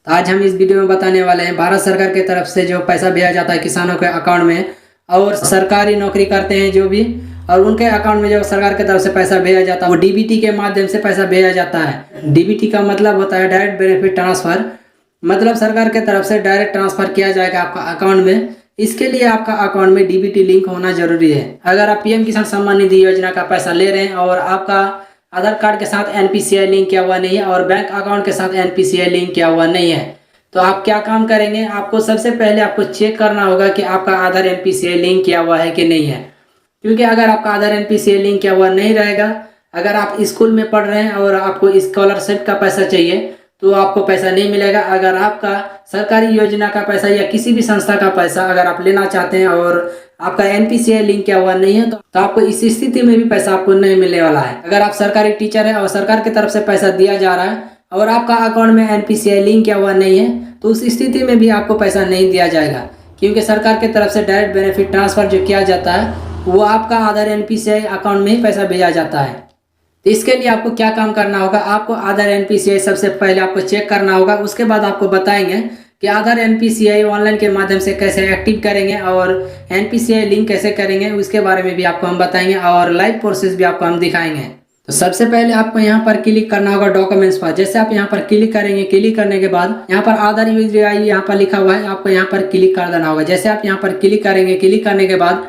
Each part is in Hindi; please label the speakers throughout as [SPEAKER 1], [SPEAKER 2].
[SPEAKER 1] तो आज हम इस वीडियो में बताने वाले हैं भारत सरकार की तरफ से जो पैसा भेजा जाता है किसानों के अकाउंट में, और सरकारी नौकरी करते हैं जो भी, और उनके अकाउंट में जो सरकार की तरफ से पैसा भेजा जाता है वो डीबीटी के माध्यम से पैसा भेजा जाता है। डीबीटी का मतलब होता है डायरेक्ट बेनिफिट ट्रांसफर, मतलब सरकार की तरफ से डायरेक्ट ट्रांसफर किया जाएगा आपका अकाउंट में। इसके लिए आपका अकाउंट में डीबीटी लिंक होना जरूरी है। अगर आप पीएम किसान सम्मान निधि योजना का पैसा ले रहे हैं और आपका आधार कार्ड के साथ एनपीसीआई लिंक किया हुआ नहीं है और बैंक अकाउंट के साथ एनपीसीआई लिंक किया हुआ नहीं है, तो आप क्या काम करेंगे? आपको सबसे पहले आपको चेक करना होगा कि आपका आधार एनपीसीआई लिंक किया हुआ है कि नहीं है। क्योंकि अगर आपका आधार एनपीसीआई लिंक किया हुआ नहीं रहेगा, अगर आप स्कूल में पढ़ रहे हैं और आपको स्कॉलरशिप का पैसा चाहिए तो आपको पैसा नहीं मिलेगा। अगर आपका सरकारी योजना का पैसा या किसी भी संस्था का पैसा अगर आप लेना चाहते हैं और आपका एनपीसीआई लिंक किया हुआ नहीं है तो आपको इस स्थिति में भी पैसा आपको नहीं मिलने वाला है। अगर आप सरकारी टीचर है और सरकार की तरफ से पैसा दिया जा रहा है और आपका अकाउंट में एनपीसीआई लिंक किया हुआ नहीं है तो उस स्थिति में भी आपको पैसा नहीं दिया जाएगा। क्योंकि सरकार की तरफ से डायरेक्ट बेनिफिट ट्रांसफर जो किया जाता है वो आपका आधार एनपीसीआई अकाउंट में ही पैसा भेजा जाता है। तो इसके लिए आपको क्या काम करना होगा? आपको आधार एनपीसीआई सबसे पहले आपको चेक करना होगा। उसके बाद आपको बताएंगे कि आधार एनपीसीआई ऑनलाइन के माध्यम से कैसे एक्टिव करेंगे और एनपीसीआई लिंक कैसे करेंगे, उसके बारे में भी आपको हम बताएंगे और लाइव प्रोसेस भी आपको हम दिखाएंगे। तो सबसे पहले आपको यहाँ पर क्लिक करना होगा डॉक्यूमेंट्स पर। जैसे आप यहाँ पर क्लिक करेंगे, क्लिक करने के बाद यहाँ पर आधार यूआई यहाँ पर लिखा हुआ है, आपको यहाँ पर क्लिक कर देना होगा। जैसे आप यहाँ पर क्लिक करेंगे, क्लिक करने के बाद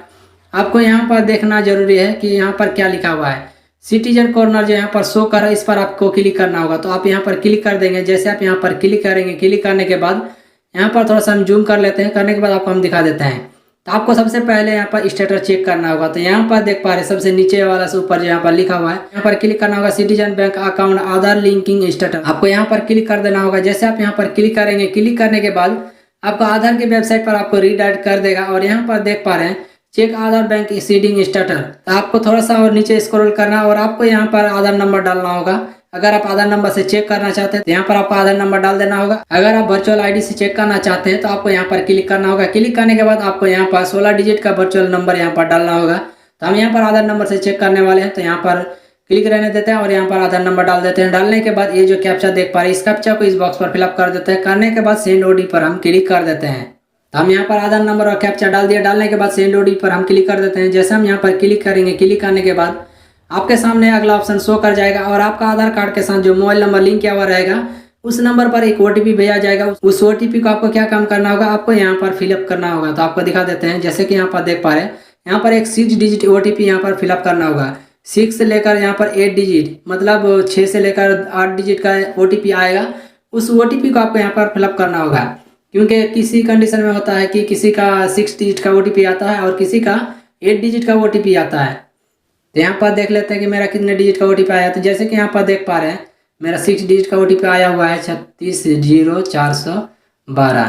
[SPEAKER 1] आपको यहाँ पर देखना जरूरी है कि यहाँ पर क्या लिखा हुआ है। सिटीजन कॉर्नर जो यहाँ पर शो कर रहा है इस पर आपको क्लिक करना होगा, तो आप यहाँ पर क्लिक कर देंगे। जैसे आप यहाँ पर क्लिक करेंगे, क्लिक करने के बाद यहाँ पर थोड़ा सा हम जूम कर लेते हैं, करने के बाद आपको हम दिखा देते हैं। तो आपको सबसे पहले यहाँ पर स्टेटस चेक करना होगा। तो यहाँ पर देख पा रहे हैं सबसे नीचे वाला से ऊपर जो यहाँ पर लिखा हुआ है, यहाँ पर क्लिक करना होगा सिटीजन बैंक अकाउंट आधार लिंकिंग स्टेटस, आपको यहाँ पर क्लिक कर देना होगा। जैसे आप यहाँ पर क्लिक करेंगे, क्लिक करने के बाद आपको आधार की वेबसाइट पर आपको रीडायरेक्ट कर देगा और यहाँ पर देख पा रहे हैं चेक आधार बैंक सीडिंग स्टेटस। तो आपको थोड़ा सा और नीचे स्क्रॉल करना और आपको यहाँ पर आधार नंबर डालना होगा। अगर आप आधार नंबर से चेक करना चाहते हैं तो यहाँ पर आपको आधार नंबर डाल देना होगा। अगर आप वर्चुअल आईडी से चेक करना चाहते हैं तो आपको यहाँ पर क्लिक करना होगा। क्लिक करने के बाद आपको यहाँ पर 16 डिजिट का वर्चुअल नंबर यहाँ पर डालना होगा। तो हम यहाँ पर आधार नंबर से चेक करने वाले हैं, तो यहाँ पर क्लिक रहने देते हैं और यहाँ पर आधार नंबर डाल देते हैं। डालने के बाद ये जो कैप्चा देख पा रहे हैं इस कैप्चा को इस बॉक्स पर फिलअप कर देते हैं। करने के बाद सेंड ओडी पर हम क्लिक कर देते हैं। तो हम यहाँ पर आधार नंबर और कैप्चा डाल दिया। डालने के बाद सेंड ओडी पर हम क्लिक कर देते हैं। जैसे हम यहाँ पर क्लिक करेंगे, क्लिक करने के बाद आपके सामने अगला ऑप्शन शो कर जाएगा और आपका आधार कार्ड के साथ जो मोबाइल नंबर लिंक किया हुआ रहेगा उस नंबर पर एक ओटीपी भेजा जाएगा। उस ओटीपी को आपको क्या काम करना होगा? आपको यहाँ पर फिलअप करना होगा। तो आपको दिखा देते हैं। जैसे कि यहाँ पर देख पा रहे हैं यहाँ पर एक 6 डिजिट ओटीपी यहाँ पर फिलअप करना होगा। 6 से लेकर यहाँ पर 8 डिजिट, मतलब 6 से लेकर 8 डिजिट का ओटीपी आएगा। उस ओटीपी को आपको यहाँ पर फिलअप करना होगा। क्योंकि किसी कंडीशन में होता है कि किसी का 6 डिजिट का ओटीपी आता है और किसी का 8 डिजिट का ओटीपी आता है। तो यहाँ पर देख लेते हैं कि मेरा कितने डिजिट का ओटीपी आया। तो जैसे कि यहाँ पर देख पा रहे हैं मेरा 6 डिजिट का ओटीपी आया हुआ है 360412।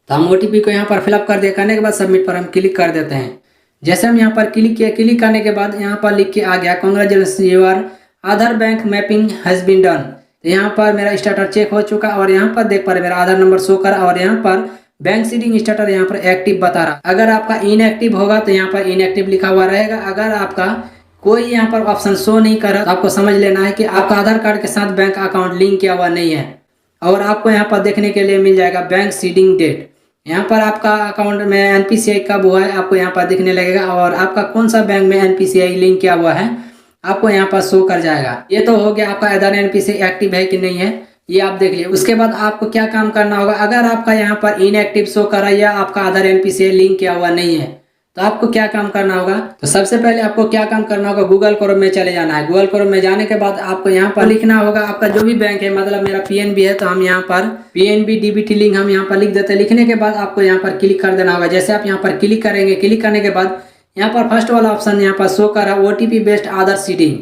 [SPEAKER 1] तो हम ओटीपी को यहाँ पर फिलअप कर दिया। करने के बाद सबमिट पर हम क्लिक कर देते हैं। जैसे हम यहाँ पर क्लिक किया, क्लिक करने के बाद यहाँ पर लिख के आ गया congratulation your Aadhaar bank mapping has been done. तो यहाँ पर मेरा स्टेटस चेक हो चुका और यहाँ पर देख पा रहे मेरा आधार नंबर शो कर और यहाँ पर बैंक सीडिंग स्टेटस यहाँ पर एक्टिव बता रहा। अगर आपका इनएक्टिव होगा तो यहाँ पर इनएक्टिव लिखा हुआ रहेगा। अगर आपका कोई यहाँ पर ऑप्शन शो नहीं कर रहा तो आपको समझ लेना है कि आपका आधार कार्ड के साथ बैंक अकाउंट लिंक किया हुआ नहीं है। और आपको यहाँ पर देखने के लिए मिल जाएगा बैंक सीडिंग डेट। यहाँ पर आपका अकाउंट में एनपीसीआई कब हुआ है आपको यहाँ पर दिखने लगेगा और आपका कौन सा बैंक में एनपीसीआई लिंक किया हुआ है आपको यहाँ पर शो कर जाएगा। ये तो हो गया आपका आधार एनपीसीआई एक्टिव है कि नहीं है, ये आप देख लिए। उसके बाद आपको क्या काम करना होगा? अगर आपका यहाँ पर इनएक्टिव शो कर रहा है या आपका आधार एनपीसीआई लिंक किया हुआ नहीं है तो आपको क्या काम करना होगा? तो सबसे पहले आपको क्या काम करना होगा? गूगल क्रोम में चले जाना है। गूगल क्रोम में जाने के बाद आपको यहाँ पर लिखना होगा आपका जो भी बैंक है, मतलब मेरा पीएनबी है तो हम यहाँ पर पीएनबी डीबीटी लिंक हम यहाँ पर लिख देते हैं। लिखने के बाद आपको यहाँ पर क्लिक कर देना होगा। जैसे आप यहाँ पर क्लिक करेंगे, क्लिक करने के बाद यहाँ पर फर्स्ट वाला ऑप्शन यहाँ पर शो कर रहा है ओटीपी बेस्ड आधार सीडिंग,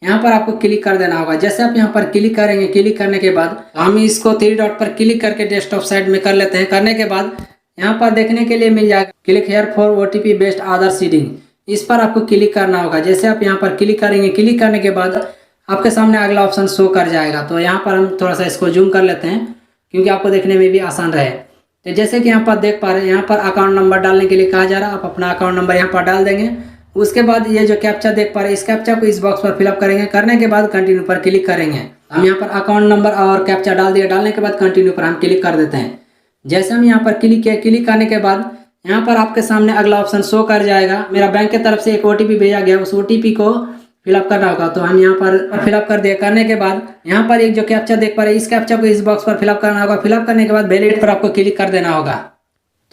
[SPEAKER 1] यहाँ पर आपको क्लिक कर देना होगा। जैसे आप यहाँ पर क्लिक करेंगे, क्लिक करने के बाद हम इसको 3 डॉट पर क्लिक करके डेस्कटॉप साइड में कर लेते हैं। करने के बाद यहाँ पर देखने के लिए मिल जाएगा click here for OTP based Aadhaar seeding, इस पर आपको क्लिक करना होगा। जैसे आप यहाँ पर क्लिक करेंगे, क्लिक करने के बाद आपके सामने अगला ऑप्शन शो कर जाएगा। तो यहाँ पर हम थोड़ा सा इसको जूम कर लेते हैं क्योंकि आपको देखने में भी आसान रहे। तो जैसे कि यहाँ पर देख पा रहे हैं यहाँ पर अकाउंट नंबर डालने के लिए कहा जा रहा है। आप अपना अकाउंट नंबर यहाँ पर डाल देंगे उसके बाद ये जो कैप्चा देख पा रहे हैं, इस कैप्चा को इस बॉक्स पर फिलअप करेंगे। करने के बाद कंटिन्यू पर क्लिक करेंगे। हम यहाँ पर अकाउंट नंबर और कैप्चा डाल दिया। डालने के बाद कंटिन्यू पर हम क्लिक कर देते हैं। जैसे हम यहाँ पर क्लिक किया, क्लिक करने के बाद यहाँ पर आपके सामने अगला ऑप्शन शो कर जाएगा। मेरा बैंक की तरफ से एक OTP भेजा गया, उस OTP को फिलअप करना होगा। तो हम यहाँ पर फिलअप कर दिया। करने के बाद यहाँ पर एक जो कैप्चा देख पा रहे हैं, इस कैप्चा को इस बॉक्स पर फिलअप करना होगा। फिलअप करने के बाद वैलिडेट पर आपको क्लिक कर देना होगा।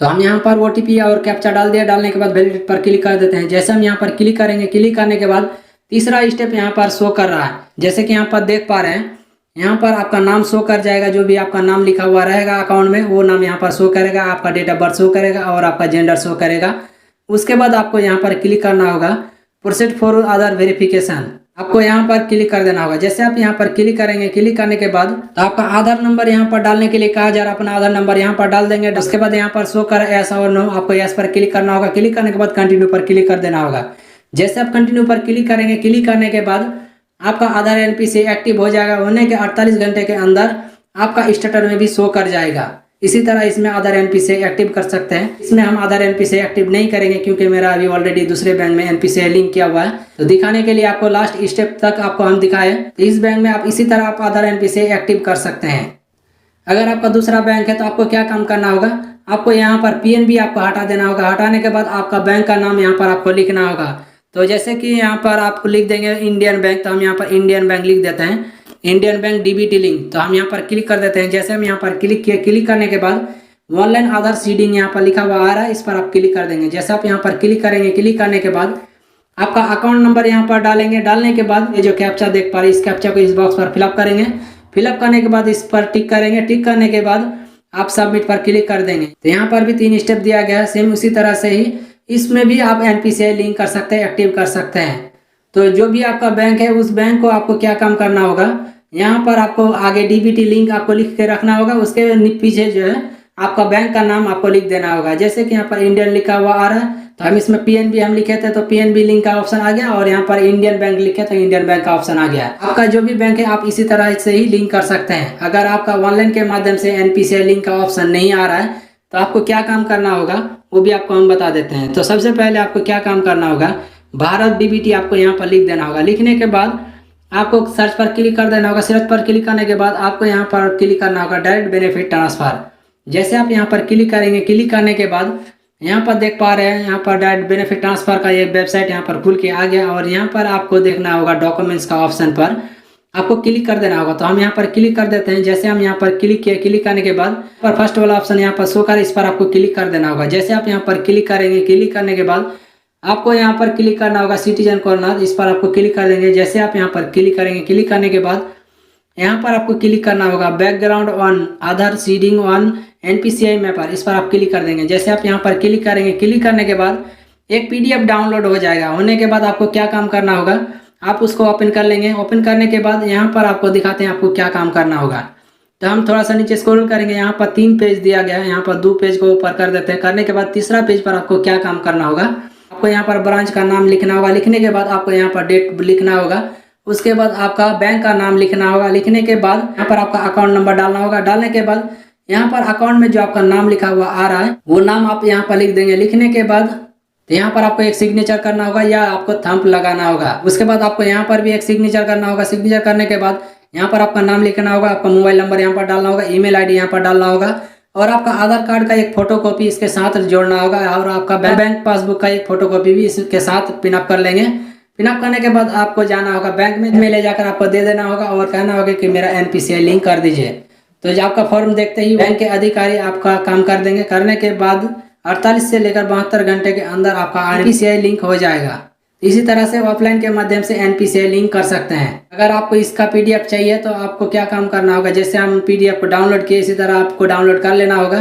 [SPEAKER 1] तो हम यहाँ पर OTP और कैप्चा डाल दिया। डालने के बाद वैलिडेट पर क्लिक कर देते हैं। जैसे हम यहाँ पर क्लिक करेंगे, क्लिक करने के बाद तीसरा स्टेप यहाँ पर शो कर रहा है। जैसे कि यहाँ पर देख पा रहे हैं, यहाँ पर आपका नाम शो कर जाएगा। जो भी आपका नाम लिखा हुआ रहेगा अकाउंट में, वो नाम यहाँ पर शो करेगा। आपका डेट ऑफ बर्थ शो करेगा और आपका जेंडर शो करेगा। उसके बाद आपको यहाँ पर क्लिक करना होगा प्रोसीड फॉर अदर वेरिफिकेशन। आपको यहाँ पर क्लिक कर देना होगा। जैसे आप यहाँ पर क्लिक करेंगे, क्लिक करने के बाद तो आपका आधार नंबर यहाँ पर डालने के लिए कहा जा रहा है। अपना आधार नंबर यहाँ पर डाल देंगे। उसके बाद यहाँ पर शो कर यस और नो, आपको यस पर क्लिक करना होगा। क्लिक करने के बाद कंटिन्यू पर क्लिक कर देना होगा। जैसे आप कंटिन्यू पर क्लिक करेंगे, क्लिक करने के बाद आपका आधार NPCI एक्टिव हो जाएगा। होने के 48 घंटे के अंदर आपका स्टेटस में भी शो कर जाएगा। इसी तरह इसमें आधार NPCI एक्टिव कर सकते हैं। इसमें हम आधार NPCI एक्टिव नहीं करेंगे क्योंकि मेरा अभी ऑलरेडी दूसरे बैंक में NPCI लिंक किया हुआ है। तो दिखाने के लिए आपको लास्ट स्टेप तक आपको हम दिखाए। तो इस बैंक में आप इसी तरह आप आधार NPCI एक्टिव कर सकते हैं। अगर आपका दूसरा बैंक है तो आपको क्या काम करना होगा, आपको यहाँ पर PNB आपको हटा देना होगा। हटाने के बाद आपका बैंक का नाम यहाँ पर आपको लिखना होगा। तो जैसे कि यहाँ पर आपको लिख देंगे इंडियन बैंक, तो हम यहाँ पर इंडियन बैंक लिख देते हैं। इंडियन बैंक DBT लिंक, तो हम यहाँ पर क्लिक कर देते हैं। जैसे हम यहाँ पर क्लिक किए, क्लिक करने के बाद ऑनलाइन आधार सीडिंग यहाँ पर लिखा हुआ आ रहा है, इस पर आप क्लिक कर देंगे। जैसे आप यहाँ पर क्लिक करेंगे, क्लिक करने के बाद आपका अकाउंट नंबर यहाँ पर डालेंगे। डालने के बाद ये जो कैप्चा देख पा रहे हैं, इस कैप्चा को इस बॉक्स पर फिलअप करेंगे। फिलअप करने के बाद इस पर टिक करेंगे। टिक करने के बाद आप सबमिट पर क्लिक कर देंगे। तो यहाँ पर भी 3 स्टेप दिया गया है। सेम उसी तरह से ही इसमें भी आप NPCI लिंक कर सकते हैं, एक्टिव कर सकते हैं। तो जो भी आपका बैंक है, उस बैंक को आपको क्या काम करना होगा, यहाँ पर आपको आगे DBT लिंक आपको लिख के रखना होगा। उसके पीछे जो है आपका बैंक का नाम आपको लिख देना होगा। जैसे कि यहाँ पर इंडियन लिखा हुआ आ रहा है, तो हम इसमें PNB हम लिखे थे तो PNB लिंक का ऑप्शन आ गया। और यहाँ पर इंडियन बैंक लिखे तो इंडियन बैंक का ऑप्शन आ गया। आपका जो भी बैंक है आप इसी तरह से ही लिंक कर सकते हैं। अगर आपका ऑनलाइन के माध्यम से NPCI लिंक का ऑप्शन नहीं आ रहा है तो आपको क्या काम करना होगा वो भी आपको हम बता देते हैं। तो सबसे पहले आपको क्या काम करना होगा, भारत DBT आपको यहाँ पर लिख देना होगा। लिखने के बाद आपको सर्च पर क्लिक कर देना होगा। सर्च पर क्लिक करने के बाद आपको यहाँ पर क्लिक करना होगा डायरेक्ट बेनिफिट ट्रांसफर। जैसे आप यहाँ पर क्लिक करेंगे, क्लिक करने के बाद यहाँ पर देख पा रहे हैं, यहाँ पर डायरेक्ट बेनिफिट ट्रांसफर का ये वेबसाइट यहाँ पर खुल के आ गया। और यहाँ पर आपको देखना होगा डॉक्यूमेंट्स का ऑप्शन पर आपको क्लिक कर देना होगा। तो हम यहाँ पर क्लिक कर देते हैं। जैसे हम यहाँ पर क्लिक किए, क्लिक करने के बाद पर फर्स्ट वाला ऑप्शन यहाँ पर शो कर, इस पर आपको क्लिक कर देना होगा। जैसे आप यहाँ पर क्लिक करेंगे, क्लिक करने के बाद आपको यहाँ पर क्लिक करना होगा सिटीजन कॉर्नर, इस पर आपको क्लिक कर देंगे। जैसे आप यहाँ पर क्लिक करेंगे, क्लिक करने के बाद यहाँ पर आपको क्लिक करना होगा background on Aadhaar seeding on NPCI mapper, इस पर आप क्लिक कर देंगे। जैसे आप यहाँ पर क्लिक करेंगे, क्लिक करने के बाद एक PDF डाउनलोड हो जाएगा। होने के बाद आपको क्या काम करना होगा, आप उसको ओपन कर लेंगे। ओपन करने के बाद यहाँ पर आपको दिखाते हैं आपको क्या काम करना होगा। तो हम थोड़ा सा नीचे स्क्रॉल करेंगे, यहाँ पर 3 पेज दिया गया है। यहाँ पर 2 पेज को ऊपर कर देते हैं। करने के बाद तीसरा पेज पर आपको क्या काम करना होगा, आपको यहाँ पर ब्रांच का नाम लिखना होगा। लिखने के बाद आपको यहाँ पर डेट लिखना होगा। उसके बाद आपका बैंक का नाम लिखना होगा। लिखने के बाद यहाँ पर आपका अकाउंट नंबर डालना होगा। डालने के बाद यहाँ पर अकाउंट में जो आपका नाम लिखा हुआ आ रहा है वो नाम आप यहाँ पर लिख देंगे। लिखने के बाद तो यहाँ पर आपको एक सिग्नेचर करना होगा या आपको थंब लगाना होगा। उसके बाद आपको यहाँ पर भी एक सिग्नेचर करना होगा। सिग्नेचर करने के बाद यहाँ पर आपका नाम लिखना होगा, आपका मोबाइल नंबर यहाँ पर डालना होगा, ईमेल ID यहाँ पर डालना होगा और आपका आधार कार्ड का एक फोटोकॉपी इसके साथ जोड़ना होगा और आपका बैंक पासबुक का एक फोटोकॉपी भी इसके साथ पिनअप कर लेंगे। पिनअप करने के बाद आपको जाना होगा बैंक में ले जाकर आपको दे देना होगा और कहना होगा कि मेरा NPCI लिंक कर दीजिए। तो जब आपका फॉर्म देखते ही बैंक के अधिकारी आपका काम कर देंगे। करने के बाद 48 से लेकर 72 घंटे के अंदर आपका NPCI लिंक हो जाएगा। इसी तरह से ऑफलाइन के माध्यम से NPCI लिंक कर सकते हैं। अगर आपको इसका PDF चाहिए तो आपको क्या काम करना होगा, जैसे हम PDF को डाउनलोड किए इसी तरह आपको डाउनलोड कर लेना होगा।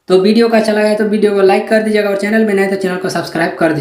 [SPEAKER 1] तो वीडियो का अच्छा लगा है तो वीडियो को लाइक कर दीजिएगा और चैनल में नहीं तो चैनल को सब्सक्राइब कर दीजिए।